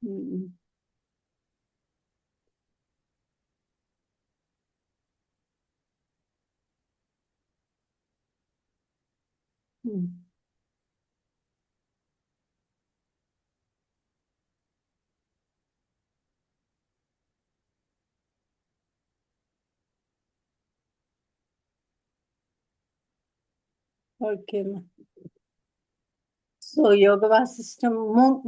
ఉమ్, ఉమ్. Okay అమ్మా. So యోగ వాసిష్టం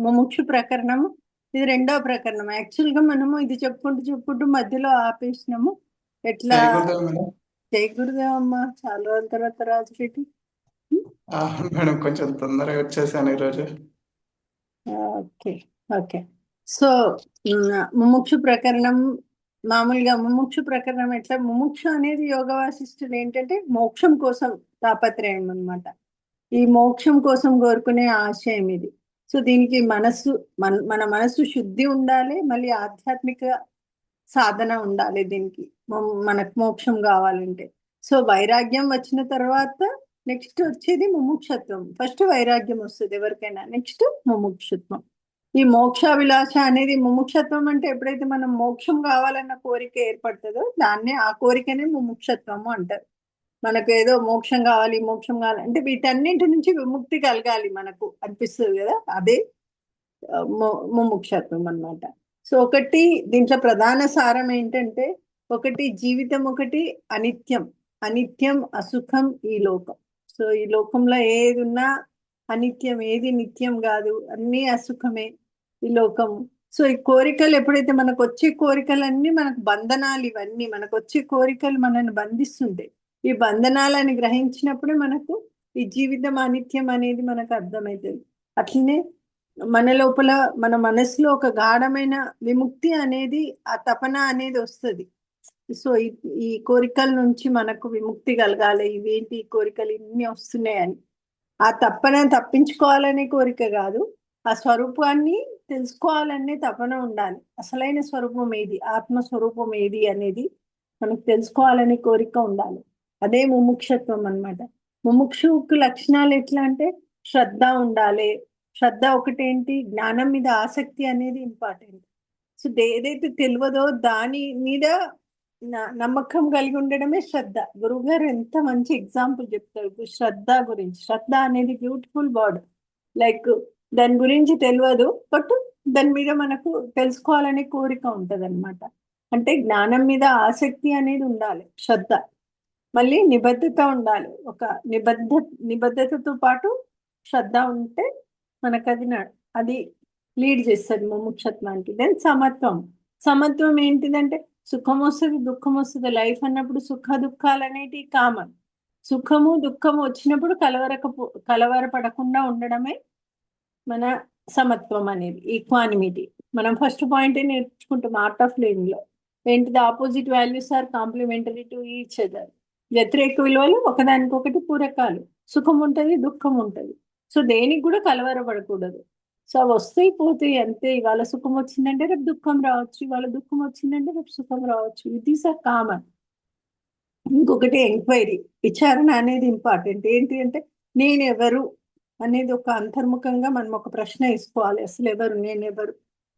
ముముక్షు ప్రకరణము, ఇది రెండో ప్రకరణం. యాక్చువల్ గా మనము ఇది చెప్పుకుంటూ మధ్యలో ఆపేసినాము. ఎట్లా జై గురుదేవ్ మేడం. జై గురుదేవ్ అమ్మా, చాలా రోజుల తర్వాత రాజురెడ్డి. మేడం కొంచెం తొందరగా వచ్చేసాను ఈరోజు. Okay okay. సో ముముక్షు ప్రకరణం, మామూలుగా ముముక్షు ప్రకరణం ఎట్లా, ముముక్షు అనేది యోగ వాసిష్ఠుడు ఏంటంటే మోక్షం కోసం తాపత్రయం అన్నమాట. ఈ మోక్షం కోసం కోరుకునే ఆశయం ఇది. సో దీనికి మనస్సు, మన మనస్సు శుద్ధి ఉండాలి, మళ్ళీ ఆధ్యాత్మిక సాధన ఉండాలి దీనికి. మనకు మోక్షం కావాలంటే. సో వైరాగ్యం వచ్చిన తర్వాత నెక్స్ట్ వచ్చేది ముముక్షత్వం. ఫస్ట్ వైరాగ్యం వస్తుంది ఎవరికైనా, నెక్స్ట్ ముముక్షత్వం. ఈ మోక్షాభిలాష అనేది, ముముక్షత్వం అంటే ఎప్పుడైతే మనం మోక్షం కావాలన్న కోరిక ఏర్పడుతుందో దాన్నే, ఆ కోరికనే ముముక్షత్వము అంటారు. మనకు ఏదో మోక్షం కావాలి, మోక్షం కావాలి అంటే వీటన్నింటి నుంచి విముక్తి కలగాలి మనకు అనిపిస్తుంది కదా, అదే ముముక్షత్వం అన్నమాట. సో ఒకటి దీంట్లో ప్రధాన సారం ఏంటంటే, ఒకటి జీవితం, ఒకటి అనిత్యం. అనిత్యం, అసుఖం ఈ లోకం. సో ఈ లోకంలో ఏది ఉన్నా అనిత్యం, ఏది నిత్యం కాదు, అన్నీ అసుఖమే ఈ లోకం. సో ఈ కోరికలు ఎప్పుడైతే మనకు వచ్చే కోరికలన్నీ మనకు బంధనాలు, ఇవన్నీ మనకు వచ్చే కోరికలు మనల్ని బంధిస్తుంటాయి. ఈ బంధనాలని గ్రహించినప్పుడే మనకు ఈ జీవితం అనిత్యం అనేది మనకు అర్థమవుతుంది. అట్లనే మన లోపల, మన మనసులో ఒక గాఢమైన విముక్తి అనేది, ఆ తపన అనేది వస్తుంది. సో ఈ కోరికల నుంచి మనకు విముక్తి కలగాలి. ఇవేంటి ఈ కోరికలు ఇన్ని వస్తున్నాయని, ఆ తపన తప్పించుకోవాలనే కోరిక కాదు, ఆ స్వరూపాన్ని తెలుసుకోవాలనే తపన ఉండాలి. అసలైన స్వరూపం ఏది, ఆత్మస్వరూపం ఏది అనేది మనకు తెలుసుకోవాలనే కోరిక ఉండాలి. అదే ముముక్షత్వం అన్నమాట. ముముక్షుకు లక్షణాలు ఎట్లా అంటే, శ్రద్ధ ఉండాలి. శ్రద్ధ ఒకటేంటి, జ్ఞానం మీద ఆసక్తి అనేది ఇంపార్టెంట్. సో ఏదైతే తెలియదో దాని మీద నమ్మకం కలిగి ఉండడమే శ్రద్ధ. గురువు గారు ఎంత మంచి ఎగ్జాంపుల్ చెప్తారు శ్రద్ధ గురించి. శ్రద్ధ అనేది బ్యూటిఫుల్ వర్డ్. లైక్ దాని గురించి తెలియదు, బట్ దాని మీద మనకు తెలుసుకోవాలనే కోరిక ఉంటది అనమాట. అంటే జ్ఞానం మీద ఆసక్తి అనేది ఉండాలి శ్రద్ధ. మళ్ళీ నిబద్ధత ఉండాలి. ఒక నిబద్ధతతో పాటు శ్రద్ధ ఉంటే మనకు అది లీడ్ చేస్తుంది ముముక్షత్వానికి. దెన్ సమత్వం. సమత్వం ఏంటిదంటే, సుఖం వస్తుంది, దుఃఖం వస్తుంది. లైఫ్ అన్నప్పుడు సుఖ దుఃఖాలు అనేటివి కామన్. సుఖము దుఃఖము వచ్చినప్పుడు కలవరపడకుండా ఉండడమే మన సమత్వం అనేది, ఈక్వానిమిటీ. మనం ఫస్ట్ పాయింట్ నేర్చుకుంటాం ఆర్ట్ ఆఫ్ లివింగ్ లో. ఏంటిది, opposite values are complementary to each other. వ్యతిరేక విలువలు ఒకదానికొకటి పూరకాలు. సుఖం ఉంటుంది, దుఃఖం ఉంటుంది. సో దేనికి కూడా కలవరపడకూడదు. సో అవి వస్తాయి పోతాయి అంతే. ఇవాళ సుఖం వచ్చిందంటే రేపు దుఃఖం రావచ్చు, ఇవాళ దుఃఖం వచ్చిందంటే రేపు సుఖం రావచ్చు. It is a common. ఇంకొకటి ఎంక్వైరీ, విచారణ అనేది ఇంపార్టెంట్. ఏంటి అంటే, నేను ఎవరు అనేది ఒక అంతర్ముఖంగా మనం ఒక ప్రశ్న వేసుకోవాలి. అసలు ఎవరు, నేను ఎవరు,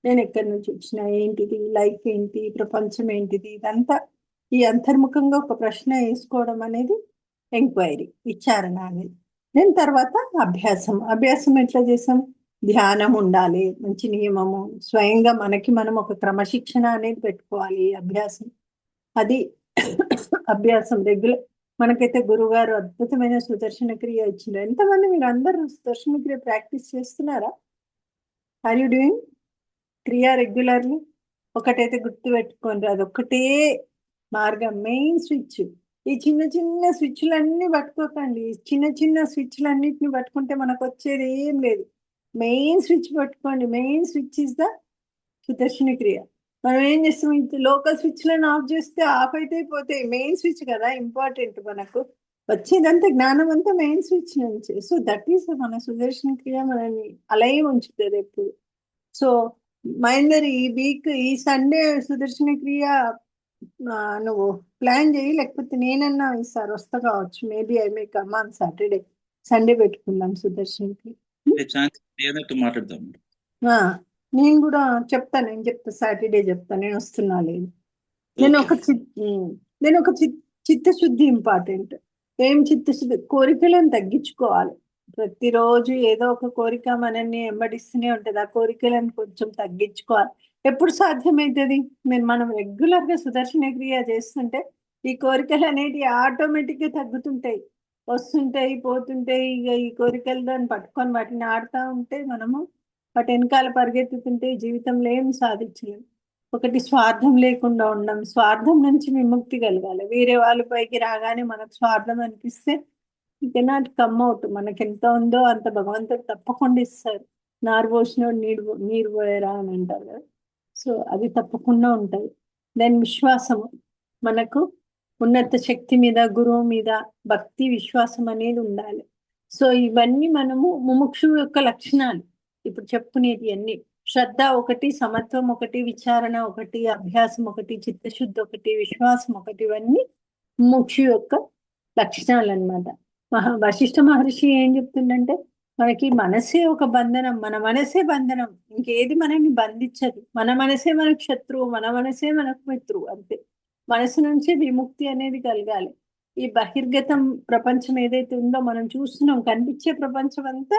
నేను ఎక్కడి నుంచి వచ్చిన, ఏంటిది లైఫ్, ఏంటి ప్రపంచం, ఏంటిది, ఇదంతా ఈ అంతర్ముఖంగా ఒక ప్రశ్న వేసుకోవడం అనేది ఎంక్వైరీ, విచారణ అనేది. దాని తర్వాత అభ్యాసం. అభ్యాసం ఎట్లా చేసాం, ధ్యానం ఉండాలి, మంచి నియమము, స్వయంగా మనకి మనం ఒక క్రమశిక్షణ అనేది పెట్టుకోవాలి. అభ్యాసం అది అభ్యాసం రెగ్యులర్. మనకైతే గురుగారు అద్భుతమైన సుదర్శన క్రియ ఇచ్చిండ్రు. ఎంతమంది మీరు అందరూ సుదర్శన క్రియ ప్రాక్టీస్ చేస్తున్నారా? ఆర్ యూ డూయింగ్ క్రియ రెగ్యులర్లీ? ఒకటైతే గుర్తు పెట్టుకోండి, అదొక్కటే మార్గం, మెయిన్ స్విచ్. ఈ చిన్న చిన్న స్విచ్లన్నీ పట్టుకోకండి. ఈ చిన్న చిన్న స్విచ్లన్నిటిని పట్టుకుంటే మనకు వచ్చేది ఏం లేదు. మెయిన్ స్విచ్ పట్టుకోండి. మెయిన్ స్విచ్ ఇస్ ద సుదర్శన క్రియ. మనం ఏం చేస్తాం, లోకల్ స్విచ్లను ఆఫ్ చేస్తే ఆఫ్ అయితే పోతాయి. మెయిన్ స్విచ్ కదా ఇంపార్టెంట్. మనకు వచ్చేదంతా జ్ఞానం అంతా మెయిన్ స్విచ్ నుంచి. సో దట్ ఈస్ మన సుదర్శన క్రియ మనల్ని అలాగే ఉంచుతుంది ఎప్పుడు. సో మహేందర్, ఈ వీక్ ఈ సండే సుదర్శన క్రియ నువ్వు ప్లాన్ చేయి, లేకపోతే నేనన్నా ఈసారి వస్తా కావచ్చు. Maybe I may come on Saturday. Sunday పెట్టుకుందాం సుదర్శన క్రియ. ఏదైతే మాట్లాడదాం. ఆ, నేను కూడా చెప్తాను, నేను చెప్తా, సాటర్డే చెప్తాను, నేను వస్తున్నా లేదు. నేను ఓకే ఒక నేను ఒక చిత్తశుద్ధి ఇంపార్టెంట్. ఏం చిత్తశుద్ధి? కోరికలను తగ్గించుకోవాలి. ప్రతిరోజు ఏదో ఒక కోరిక మనల్ని వెంబడిస్తూనే ఉంటది. ఆ కోరికలను కొంచెం తగ్గించుకోవాలి. ఎప్పుడు సాధ్యమవుతుంది? మనం రెగ్యులర్ గా సుదర్శన క్రియ చేస్తుంటే ఈ కోరికలు అనేటివి ఆటోమేటిక్ గా తగ్గుతుంటాయి, వస్తుంటాయి, పోతుంటాయి. ఇక ఈ కోరికలు దాన్ని పట్టుకొని వాటిని ఆడుతూ ఉంటే మనము వాటి వెనకాల పరిగెత్తుతుంటే జీవితంలో ఏం సాధించలేము. ఒకటి స్వార్థం లేకుండా ఉండడం, స్వార్థం నుంచి విముక్తి కలగాలి. వేరే వాళ్ళ పైకి రాగానే మనకు స్వార్థం అనిపిస్తే యూ కెనాట్ కమ్ అవుట్. మనకి ఎంత ఉందో అంత భగవంతుడు తప్పకుండా ఇస్తారు. నారు పోసినోడు నీరు పోయరా అని అంటారు కదా. సో అది తప్పకుండా ఉంటుంది. దెన్ విశ్వాసము, మనకు ఉన్నత శక్తి మీద, గురువు మీద భక్తి విశ్వాసం అనేది ఉండాలి. సో ఇవన్నీ మనము ముముక్షు యొక్క లక్షణాలు. ఇప్పుడు చెప్పుకునేటి అన్ని శ్రద్ధ ఒకటి, సమత్వం ఒకటి, విచారణ ఒకటి, అభ్యాసం ఒకటి, చిత్తశుద్ధి ఒకటి, విశ్వాసం ఒకటి, ఇవన్నీ ముముక్షు యొక్క లక్షణాలు అన్నమాట. వశిష్ఠ మహర్షి ఏం చెప్తుందంటే మనకి మనసే ఒక బంధనం, మన మనసే బంధనం, ఇంకేది మనల్ని బంధించదు. మన మనసే మనకు శత్రువు, మన మనసే మనకు మిత్రువు, అంతే. మనసు నుంచి విముక్తి అనేది కలగాలి. ఈ బహిర్గతం ప్రపంచం ఏదైతే ఉందో మనం చూస్తున్నాం, కనిపించే ప్రపంచం అంతా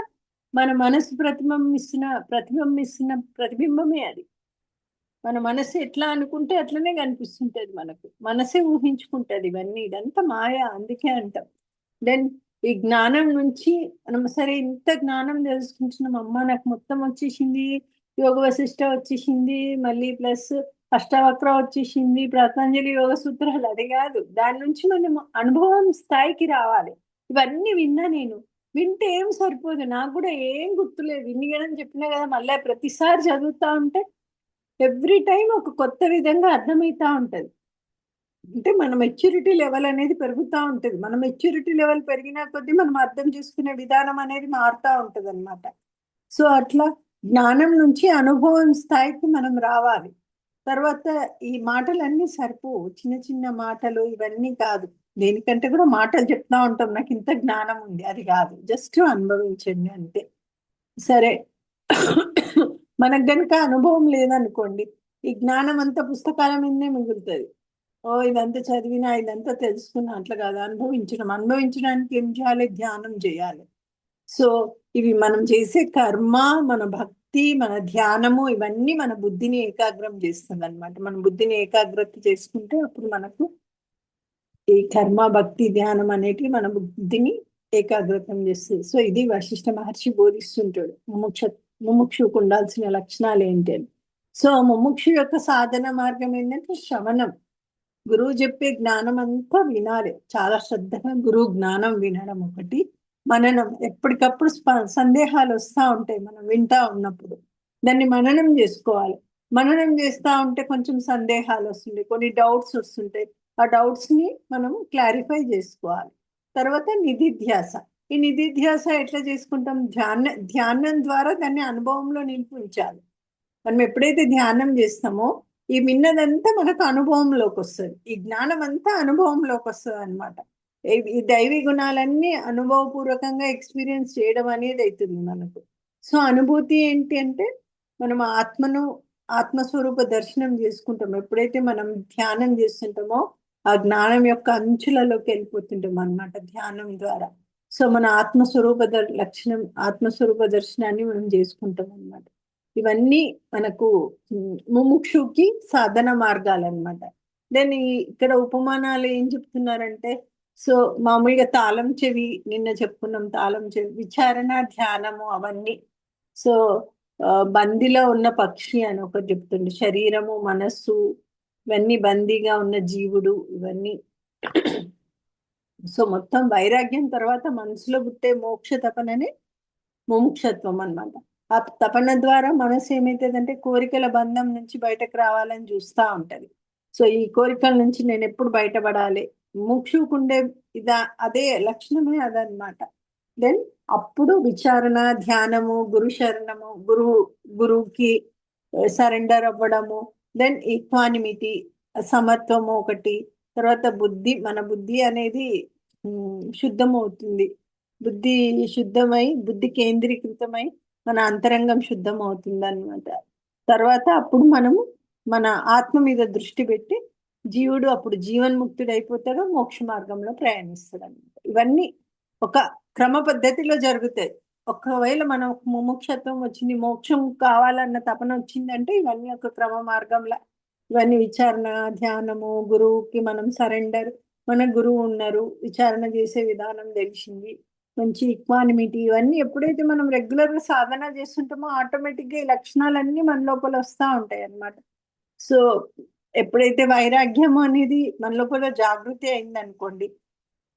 మన మనసు ప్రతిబింబిస్తున్న ప్రతిబింబమే అది. మన మనసు ఎట్లా అనుకుంటే అట్లనే కనిపిస్తుంటది మనకు. మనసే ఊహించుకుంటది ఇవన్నీ, ఇదంతా మాయ, అందుకే అంటాం. దెన్ ఈ జ్ఞానం నుంచి మనం సరే ఇంత జ్ఞానం తెలుసుకుంటున్నాం, అమ్మ నాకు మొత్తం వచ్చేసింది, యోగ వశిష్ట వచ్చేసింది, మళ్ళీ ప్లస్ అష్టావక్ర వచ్చేసింది, పతంజలి యోగ సూత్రాలు, అది కాదు. దాని నుంచి మనం అనుభవం స్థాయికి రావాలి. ఇవన్నీ విన్నా నేను, వింటే ఏం సరిపోదు, నాకు కూడా ఏం గుర్తులేదు. ఇన్ని గణం చెప్పినా కదా, మళ్ళీ ప్రతిసారి చదువుతా ఉంటే ఎవ్రీ టైం ఒక కొత్త విధంగా అర్థమవుతా ఉంటది. అంటే మన మెచ్యూరిటీ లెవెల్ అనేది పెరుగుతూ ఉంటుంది. మన మెచ్యూరిటీ లెవెల్ పెరిగిన కొద్దీ మనం అర్థం చేసుకునే విధానం అనేది మారుతూ ఉంటుంది అనమాట. సో అట్లా జ్ఞానం నుంచి అనుభవం స్థాయికి మనం రావాలి. తర్వాత ఈ మాటలన్నీ సరిపోవు, చిన్న చిన్న మాటలు ఇవన్నీ కాదు. దేనికంటే కూడా మాటలు చెప్తా ఉంటాం, నాకు ఇంత జ్ఞానం ఉంది, అది కాదు, జస్ట్ అనుభవించండి అంతే. సరే, మనకు గనుక అనుభవం లేదనుకోండి, ఈ జ్ఞానం అంతా పుస్తకాల మీదనే మిగులుతుంది. ఓ ఇదంతా చదివినా, ఇదంతా తెలుసుకున్నా, అట్లా కాదు. అనుభవించడానికి ఏం చేయాలి? ధ్యానం చేయాలి. సో ఇవి మనం చేసే కర్మ, మన భక్తి, మన ధ్యానము, ఇవన్నీ మన బుద్ధిని ఏకాగ్రం చేస్తుంది అనమాట. మన బుద్ధిని ఏకాగ్రత చేసుకుంటే అప్పుడు మనకు ఈ కర్మ, భక్తి, ధ్యానం అనేటివి మన బుద్ధిని ఏకాగ్రతం చేస్తుంది. సో ఇది వశిష్ఠ మహర్షి బోధిస్తుంటాడు, ముముక్షుకు ఉండాల్సిన లక్షణాలు ఏంటి అని. సో ముముక్షు యొక్క సాధన మార్గం ఏంటంటే శ్రవణం. గురువు చెప్పే జ్ఞానం అంతా వినాలి, చాలా శ్రద్ధగా గురువు జ్ఞానం వినడం ఒకటి. మననం, ఎప్పటికప్పుడు సందేహాలు వస్తూ ఉంటాయి మనం వింటా ఉన్నప్పుడు, దాన్ని మననం చేసుకోవాలి. మననం చేస్తూ ఉంటే కొంచెం సందేహాలు వస్తుంటాయి, కొన్ని డౌట్స్ వస్తుంటాయి. ఆ డౌట్స్ ని మనం క్లారిఫై చేసుకోవాలి. తర్వాత నిధిధ్యాస. ఈ నిధిధ్యాస ఎట్లా చేసుకుంటాం? ధ్యానం ద్వారా దాన్ని అనుభవంలో నిలిపించాలి. మనం ఎప్పుడైతే ధ్యానం చేస్తామో ఈ విన్నదంతా మనకు అనుభవంలోకి వస్తుంది, ఈ జ్ఞానం అంతా అనుభవంలోకి వస్తుంది అనమాట. ఈ దైవీ గుణాలన్నీ అనుభవపూర్వకంగా ఎక్స్పీరియన్స్ చేయడం అనేది అవుతుంది మనకు. సో అనుభూతి ఏంటి అంటే మనం ఆత్మస్వరూప దర్శనం చేసుకుంటాం. ఎప్పుడైతే మనం ధ్యానం చేస్తుంటామో ఆ జ్ఞానం యొక్క అంచులలోకి వెళ్ళిపోతుంటాం అన్నమాట ధ్యానం ద్వారా. సో మన ఆత్మస్వరూప దర్శనాన్ని మనం చేసుకుంటాం అన్నమాట. ఇవన్నీ మనకు ముముక్షుకి సాధన మార్గాలు అనమాట. దెన్ ఇక్కడ ఉపమానాలు ఏం చెప్తున్నారంటే, సో మామూలుగా తాళం చెవి, నిన్న చెప్పుకున్నాం తాళం చెవి, విచారణ, ధ్యానము, అవన్నీ. సో బందీలో ఉన్న పక్షి అని ఒకటి చెప్తుండే, శరీరము, మనస్సు, ఇవన్నీ బందీగా ఉన్న జీవుడు, ఇవన్నీ. సో మొత్తం వైరాగ్యం తర్వాత మనసులో పుట్టే మోక్ష తపననే ముముక్షత్వం అన్నమాట. ఆ తపన ద్వారా మనసు ఏమైతుందంటే కోరికల బంధం నుంచి బయటకు రావాలని చూస్తూ ఉంటది. సో ఈ కోరికల నుంచి నేను ఎప్పుడు బయటపడాలి, ముముక్షుకుండే అదే లక్షణమే అదనమాట. దెన్ అప్పుడు విచారణ, ధ్యానము, గురు శరణము, గురువుకి సరెండర్ అవ్వడము, దెన్ ఈక్వానిమిటీ, సమత్వము ఒకటి. తర్వాత మన బుద్ధి అనేది శుద్ధమవుతుంది. బుద్ధి శుద్ధమై, బుద్ధి కేంద్రీకృతమై మన అంతరంగం శుద్ధం అవుతుంది అనమాట. తర్వాత అప్పుడు మనము మన ఆత్మ మీద దృష్టి పెట్టి జీవుడు అప్పుడు జీవన్ముక్తుడు అయిపోతాడు, మోక్ష మార్గంలో ప్రయాణిస్తాడు అనమాట. ఇవన్నీ ఒక క్రమ పద్ధతిలో జరుగుతాయి. ఒకవేళ మనం ముముక్షత్వం వచ్చింది, మోక్షం కావాలన్న తపన వచ్చిందంటే ఇవన్నీ ఒక క్రమ మార్గంలో, ఇవన్నీ విచారణ, ధ్యానము, గురువుకి మనం సరెండర్, మన గురువు ఉన్నారు, విచారణ చేసే విధానం తెలిసింది, మంచి ఈక్వానిమిటీ, ఇవన్నీ ఎప్పుడైతే మనం రెగ్యులర్ గా సాధన చేస్తుంటామో ఆటోమేటిక్ గా ఈ లక్షణాలన్నీ మన లోపల వస్తూ ఉంటాయి అన్నమాట. సో ఎప్పుడైతే వైరాగ్యం అనేది మన లోపల జాగృతి అయింది అనుకోండి,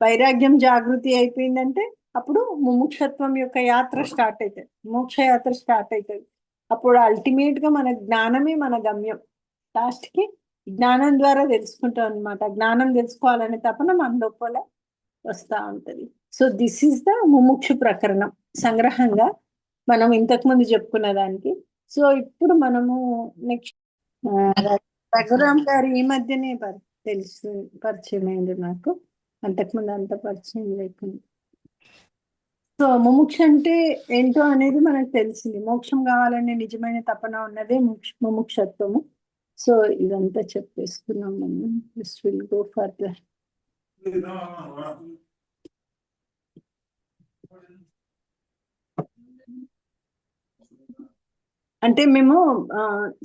వైరాగ్యం జాగృతి అయిపోయిందంటే అప్పుడు ముముక్షత్వం యొక్క యాత్ర స్టార్ట్ అవుతుంది, మోక్ష యాత్ర స్టార్ట్ అవుతుంది. అప్పుడు అల్టిమేట్ గా మన జ్ఞానమే మన గమ్యం. లాస్ట్ కి జ్ఞానం ద్వారా తెలుసుకుంటాం అనమాట. జ్ఞానం తెలుసుకోవాలనే తపన మన లోపల వస్తా ఉంటది. సో దిస్ ఈస్ ద ముముక్షు ప్రకరణం సంగ్రహంగా మనం ఇంతకు ముందు చెప్పుకున్న దానికి. సో ఇప్పుడు మనము నెక్స్ట్ రఘురామ్ గారు ఈ మధ్యనే తెలుసు, పరిచయం అయింది నాకు, అంతకుముందు అంత పరిచయం లేకుండా. సో ముముక్ష అంటే ఏంటో అనేది మనకు తెలిసింది. మోక్షం కావాలనే నిజమైన తపన ఉన్నదే ముముక్షత్వము. సో ఇదంతా చెప్పేసుకున్నాం మనం. This will go further. అంటే మేము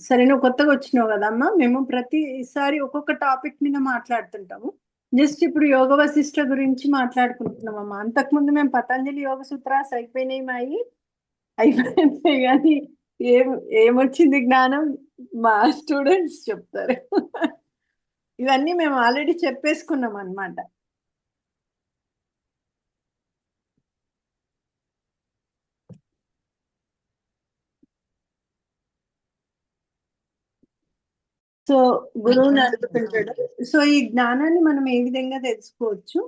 సరే నువ్వు కొత్తగా వచ్చినావు కదమ్మా, మేము ప్రతిసారి ఒక్కొక్క టాపిక్ మీద మాట్లాడుతుంటాము. జస్ట్ ఇప్పుడు యోగ వశిష్ట గురించి మాట్లాడుకుంటున్నామమ్మా. అంతకుముందు మేము పతంజలి యోగ సూత్రాస్ అయిపోయినాయి కానీ ఏం ఏమొచ్చింది జ్ఞానం మా స్టూడెంట్స్ చెప్తారు. ఇవన్నీ మేము ఆల్రెడీ చెప్పేసుకున్నాం అన్నమాట. సో గురువుని అడుగుతుంటాడు. సో ఈ జ్ఞానాన్ని మనం ఏ విధంగా తెలుసుకోవచ్చు,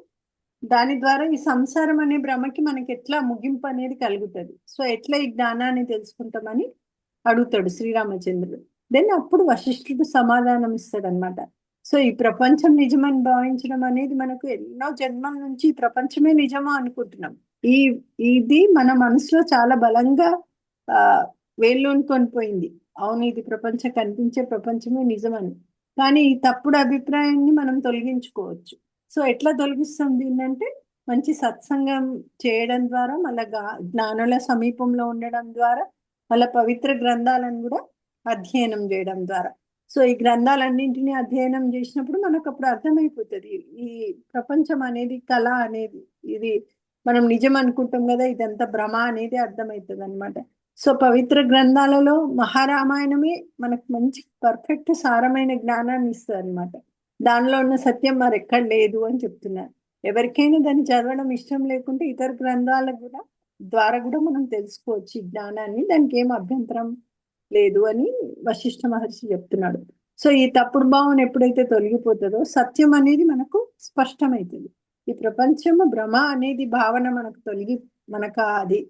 దాని ద్వారా ఈ సంసారం అనే భ్రమకి మనకి ఎట్లా ముగింపు అనేది కలుగుతుంది, సో ఎట్లా ఈ జ్ఞానాన్ని తెలుసుకుంటామని అడుగుతాడు శ్రీరామచంద్రుడు. దెన్ అప్పుడు వశిష్ఠుడు సమాధానం ఇస్తాడు అనమాట. సో ఈ ప్రపంచం నిజమని భావించడం అనేది మనకు ఎన్నో జన్మల నుంచి ఈ ప్రపంచమే నిజమా అనుకుంటున్నాం. ఈ ఇది మన మనసులో చాలా బలంగా ఆ వేళ్ళూనుకొని పోయింది. అవును, ఇది ప్రపంచం, కనిపించే ప్రపంచమే నిజమని. కానీ ఈ తప్పుడు అభిప్రాయాన్ని మనం తొలగించుకోవచ్చు. సో ఎట్లా తొలగిస్తాం దీన్నంటే మంచి సత్సంగం చేయడం ద్వారా, మళ్ళా జ్ఞానుల సమీపంలో ఉండడం ద్వారా, మళ్ళా పవిత్ర గ్రంథాలను కూడా అధ్యయనం చేయడం ద్వారా. సో ఈ గ్రంథాలన్నింటినీ అధ్యయనం చేసినప్పుడు మనకు అప్పుడు అర్థమైపోతుంది ఈ ప్రపంచం అనేది కళ అనేది, ఇది మనం నిజం అనుకుంటాం కదా, ఇదంతా భ్రమ అనేది అర్థమవుతుంది అనమాట. సో పవిత్ర గ్రంథాలలో మహారామాయణమే మనకు మంచి పర్ఫెక్ట్ సారమైన జ్ఞానాన్ని ఇస్తుంది అనమాట. దానిలో ఉన్న సత్యం మరెక్కడ లేదు అని చెప్తున్నారు. ఎవరికైనా దాన్ని చదవడం ఇష్టం లేకుంటే ఇతర గ్రంథాల కూడా ద్వారా కూడా మనం తెలుసుకోవచ్చు ఈ జ్ఞానాన్ని, దానికి ఏం అభ్యంతరం లేదు అని వశిష్ఠ మహర్షి చెప్తున్నాడు. సో ఈ తప్పుడు భావన ఎప్పుడైతే తొలగిపోతుందో సత్యం అనేది మనకు స్పష్టమవుతుంది. ఈ ప్రపంచము భ్రమ అనేది భావన మనకు మనకు అది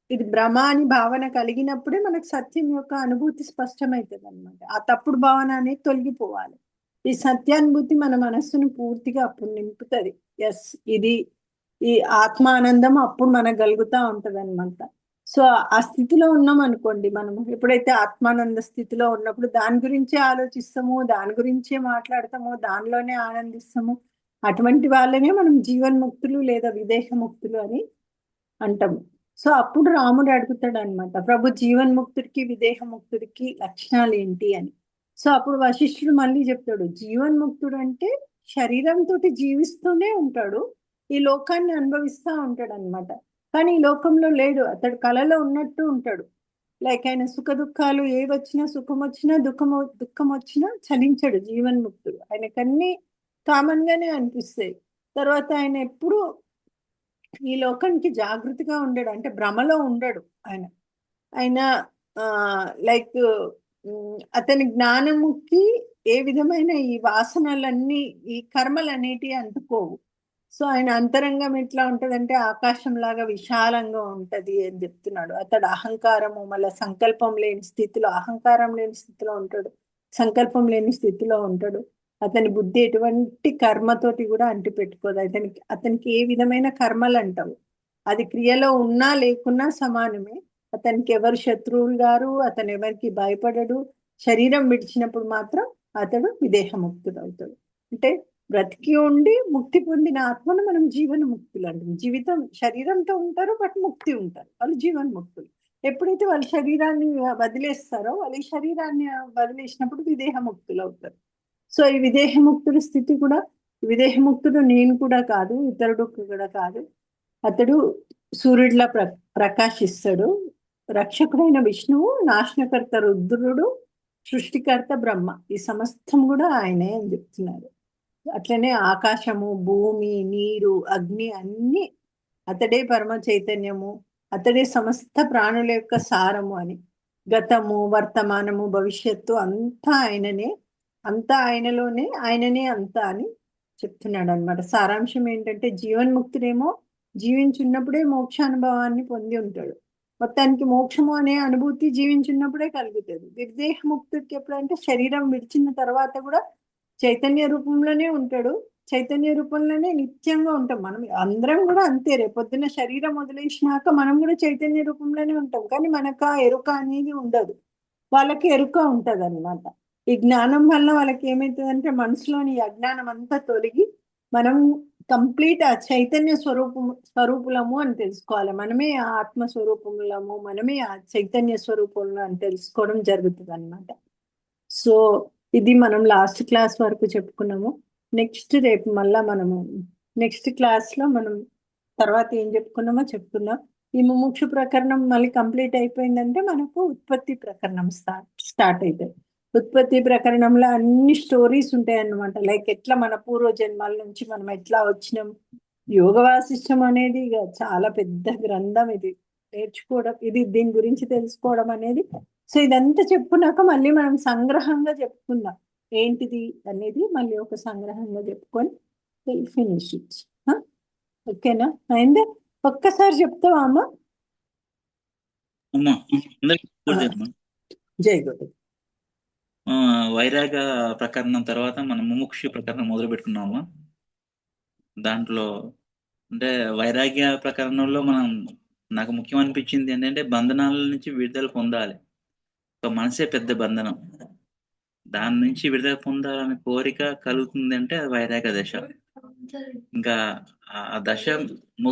ఇది భ్రమ అని భావన కలిగినప్పుడే మనకు సత్యం యొక్క అనుభూతి స్పష్టమవుతుంది అనమాట. ఆ తప్పుడు భావన అనేది తొలగిపోవాలి. ఈ సత్యానుభూతి మన మనస్సును పూర్తిగా అప్పుడు నింపుతుంది. ఎస్, ఇది ఈ ఆత్మానందం అప్పుడు మనకు కలుగుతూ ఉంటది అనమాట. సో ఆ స్థితిలో ఉన్నాం అనుకోండి, మనం ఎప్పుడైతే ఆత్మానంద స్థితిలో ఉన్నప్పుడు దాని గురించే ఆలోచిస్తాము, దాని గురించే మాట్లాడతాము, దానిలోనే ఆనందిస్తాము, అటువంటి వాళ్ళనే మనం జీవన్ముక్తులు లేదా విదేహముక్తులు అని అంటాము. సో అప్పుడు రాముడు అడుగుతాడు అనమాట, ప్రభు జీవన్ముక్తుడికి విదేహముక్తుడికి లక్షణాలు ఏంటి అని. సో అప్పుడు వశిష్ఠుడు మళ్ళీ చెప్తాడు, జీవన్ముక్తుడు అంటే శరీరంతో జీవిస్తూనే ఉంటాడు, ఈ లోకాన్ని అనుభవిస్తూ ఉంటాడు అనమాట. కానీ ఈ లోకంలో లేడు, అతడు కళలో ఉన్నట్టు ఉంటాడు. లైక్ ఆయన సుఖ దుఃఖాలు ఏ వచ్చినా, సుఖం వచ్చినా దుఃఖం వచ్చినా చలించడు జీవన్ముక్తుడు. ఆయనకన్నీ కామన్ గానే అనిపిస్తాయి. తర్వాత ఆయన ఎప్పుడు ఈ లోకానికి జాగృతిగా ఉండడు, అంటే భ్రమలో ఉండడు ఆయన. ఆయన లైక్ అతని జ్ఞానముకి ఏ విధమైన ఈ వాసనలన్నీ, ఈ కర్మలు అనేటివి అంటుకోవు. సో ఆయన అంతరంగం ఎట్లా ఉంటదంటే ఆకాశం లాగా విశాలంగా ఉంటది అని చెప్తున్నాడు. అతడు అహంకారము మళ్ళీ సంకల్పం లేని స్థితిలో, అహంకారం లేని స్థితిలో ఉంటాడు, సంకల్పం లేని స్థితిలో ఉంటాడు. అతని బుద్ధి ఎటువంటి కర్మతోటి కూడా అంటి పెట్టుకోదు. అతనికి ఏ విధమైన కర్మలు అంటావు, అది క్రియలో ఉన్నా లేకున్నా సమానమే. అతనికి ఎవరు శత్రువులు గారు, అతను ఎవరికి భయపడడు. శరీరం విడిచినప్పుడు మాత్రం అతడు విదేహముక్తుడు అవుతాడు. అంటే బ్రతికి ఉండి ముక్తి పొందిన ఆత్మను మనం జీవన ముక్తులు అంటాం. జీవితం శరీరంతో ఉంటారు, బట్ ముక్తి ఉంటారు, వాళ్ళు జీవన ముక్తులు. ఎప్పుడైతే వాళ్ళ శరీరాన్ని వదిలేస్తారో, వాళ్ళ ఈ శరీరాన్ని వదిలేసినప్పుడు విదేహముక్తులు అవుతారు. సో ఈ విదేహముక్తుల స్థితి కూడా, విదేహముక్తుడు నేను కూడా కాదు, ఇతరుడు కూడా కాదు. అతడు సూర్యుడిలా ప్రకాశిస్తాడు. రక్షకుడైన విష్ణువు, నాశనకర్త రుద్రుడు, సృష్టికర్త బ్రహ్మ, ఈ సమస్తం కూడా ఆయనే అని చెప్తున్నారు. అట్లనే ఆకాశము, భూమి, నీరు, అగ్ని అన్ని అతడే పరమ చైతన్యము, అతడే సమస్త ప్రాణుల యొక్క సారము అని. గతము, వర్తమానము, భవిష్యత్తు అంతా ఆయననే, అంతా ఆయనలోనే, ఆయననే అంతా అని చెప్తున్నాడు అనమాట. సారాంశం ఏంటంటే జీవన్ముక్తుడేమో జీవించున్నప్పుడే మోక్షానుభవాన్ని పొంది ఉంటాడు. మొత్తానికి మోక్షము అనే అనుభూతి జీవించున్నప్పుడే కలుగుతుంది. విదేహ ముక్తికి ఎప్పుడంటే శరీరం విడిచిన తర్వాత కూడా చైతన్య రూపంలోనే ఉంటాడు. చైతన్య రూపంలోనే నిత్యంగా ఉంటాం. మనం అందరం కూడా అంతే. రేపొద్దున శరీరం వదిలేసినాక మనం కూడా చైతన్య రూపంలోనే ఉంటాం, కానీ మనకు ఆ ఎరుక అనేది ఉండదు. వాళ్ళకి ఎరుక ఉంటది అనమాట. ఈ జ్ఞానం వల్ల వాళ్ళకి ఏమవుతుందంటే మనసులోని ఈ అజ్ఞానం అంతా తొలగి మనం కంప్లీట్ ఆ చైతన్య స్వరూపులము అని తెలుసుకోవాలి. మనమే ఆ ఆత్మ స్వరూపములము, మనమే ఆ చైతన్య స్వరూపములు అని తెలుసుకోవడం జరుగుతుంది అనమాట. సో ఇది మనం లాస్ట్ క్లాస్ వరకు చెప్పుకున్నాము. నెక్స్ట్ రేపు మళ్ళా మనము నెక్స్ట్ క్లాస్ లో మనం తర్వాత ఏం చెప్పుకున్నామో చెప్పుకుందాం. ఈ ముముక్షు ప్రకరణం మళ్ళీ కంప్లీట్ అయిపోయిందంటే మనకు ఉత్పత్తి ప్రకరణం స్టార్ట్ అవుతుంది. ఉత్పత్తి ప్రకరణంలో అన్ని స్టోరీస్ ఉంటాయి అన్నమాట. లైక్ ఎట్లా మన పూర్వ జన్మాల నుంచి మనం ఎట్లా వచ్చినాం. యోగ వాసిష్టం అనేది ఇక చాలా పెద్ద గ్రంథం. ఇది నేర్చుకోవడం, ఇది దీని గురించి తెలుసుకోవడం అనేది. సో ఇదంతా చెప్పుకున్నాక మళ్ళీ మనం సంగ్రహంగా చెప్పుకుందాం ఏంటిది అనేది. మళ్ళీ ఒక సంగ్రహంగా చెప్పుకొని ఫినిష్ ఇట్. ఓకేనా? అయిందా? ఒక్కసారి చెప్తావా అమ్మ? అమ్మా అందరికి పూర్తి జై గురు. వైరాగ ప్రకరణం తర్వాత మనం ముముక్షు ప్రకరణం మొదలు పెట్టుకున్నామా. దాంట్లో అంటే వైరాగ్య ప్రకరణంలో మనం నాకు ముఖ్యం అనిపించింది ఏంటంటే బంధనాల నుంచి విడుదల పొందాలి. ఒక మనసే పెద్ద బంధనం. దాని నుంచి విడుదల పొందాలనే కోరిక కలుగుతుంది అంటే అది వైరాగ్య దశ. ఇంకా ఆ దశ